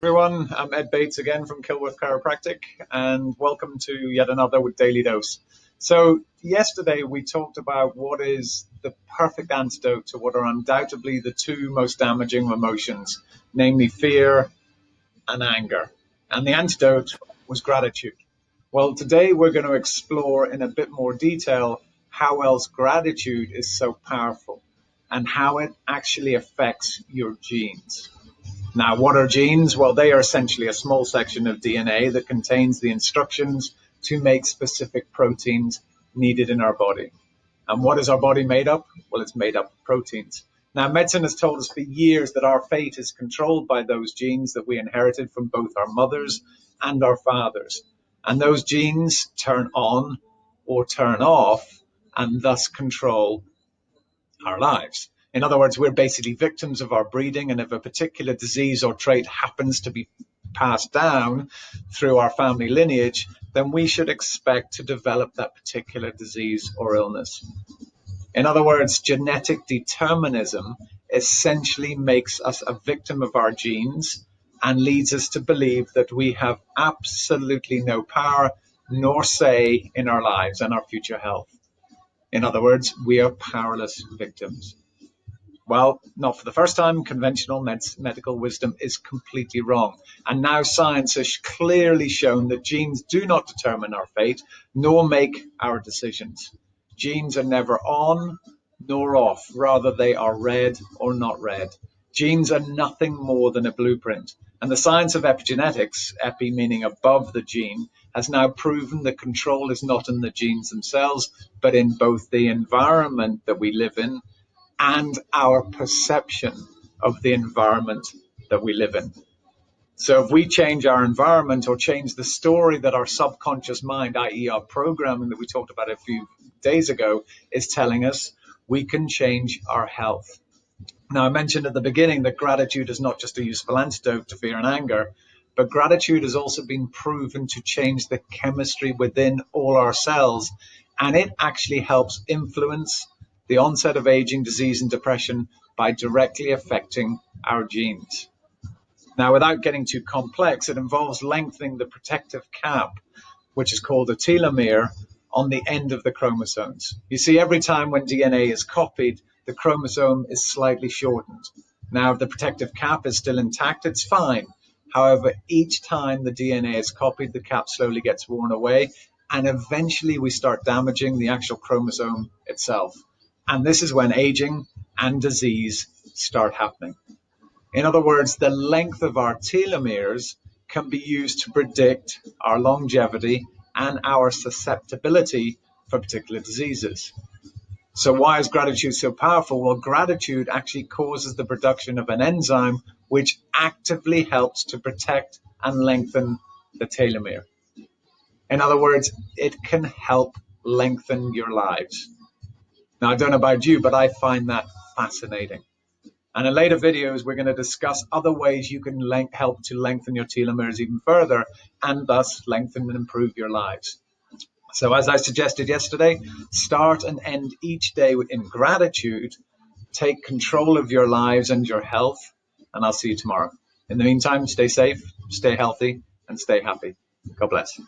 Everyone, I'm Ed Bates again from Kilworth Chiropractic, and welcome to yet another with Daily Dose. So, yesterday we talked about what is the perfect antidote to what are undoubtedly the two most damaging emotions, namely fear and anger. And the antidote was gratitude. Well, today we're going to explore in a bit more detail how else gratitude is so powerful and how it actually affects your genes. Now, what are genes? Well, they are essentially a small section of DNA that contains the instructions to make specific proteins needed in our body. And what is our body made up? Well, it's made up of proteins. Now, medicine has told us for years that our fate is controlled by those genes that we inherited from both our mothers and our fathers. And those genes turn on or turn off and thus control our lives. In other words, we're basically victims of our breeding, and if a particular disease or trait happens to be passed down through our family lineage, then we should expect to develop that particular disease or illness. In other words, genetic determinism essentially makes us a victim of our genes and leads us to believe that we have absolutely no power nor say in our lives and our future health. In other words, we are powerless victims. Well, not for the first time, conventional medical wisdom is completely wrong. And now science has clearly shown that genes do not determine our fate, nor make our decisions. Genes are never on nor off. Rather, they are read or not read. Genes are nothing more than a blueprint. And the science of epigenetics, epi meaning above the gene, has now proven that control is not in the genes themselves, but in both the environment that we live in and our perception of the environment that we live in. So if we change our environment or change the story that our subconscious mind, i.e. our programming that we talked about a few days ago, is telling us, we can change our health. Now, I mentioned at the beginning that gratitude is not just a useful antidote to fear and anger, but gratitude has also been proven to change the chemistry within all our cells, and it actually helps influence the onset of aging, disease, and depression by directly affecting our genes. Now, without getting too complex, it involves lengthening the protective cap, which is called a telomere, on the end of the chromosomes. You see, every time when DNA is copied, the chromosome is slightly shortened. Now, if the protective cap is still intact, it's fine. However, each time the DNA is copied, the cap slowly gets worn away, and eventually we start damaging the actual chromosome itself. And this is when aging and disease start happening. In other words, the length of our telomeres can be used to predict our longevity and our susceptibility for particular diseases. So why is gratitude so powerful? Well, gratitude actually causes the production of an enzyme which actively helps to protect and lengthen the telomere. In other words, it can help lengthen your lives. Now, I don't know about you, but I find that fascinating. And in later videos, we're going to discuss other ways you can help to lengthen your telomeres even further and thus lengthen and improve your lives. So as I suggested yesterday, start and end each day in gratitude. Take control of your lives and your health, and I'll see you tomorrow. In the meantime, stay safe, stay healthy, and stay happy. God bless.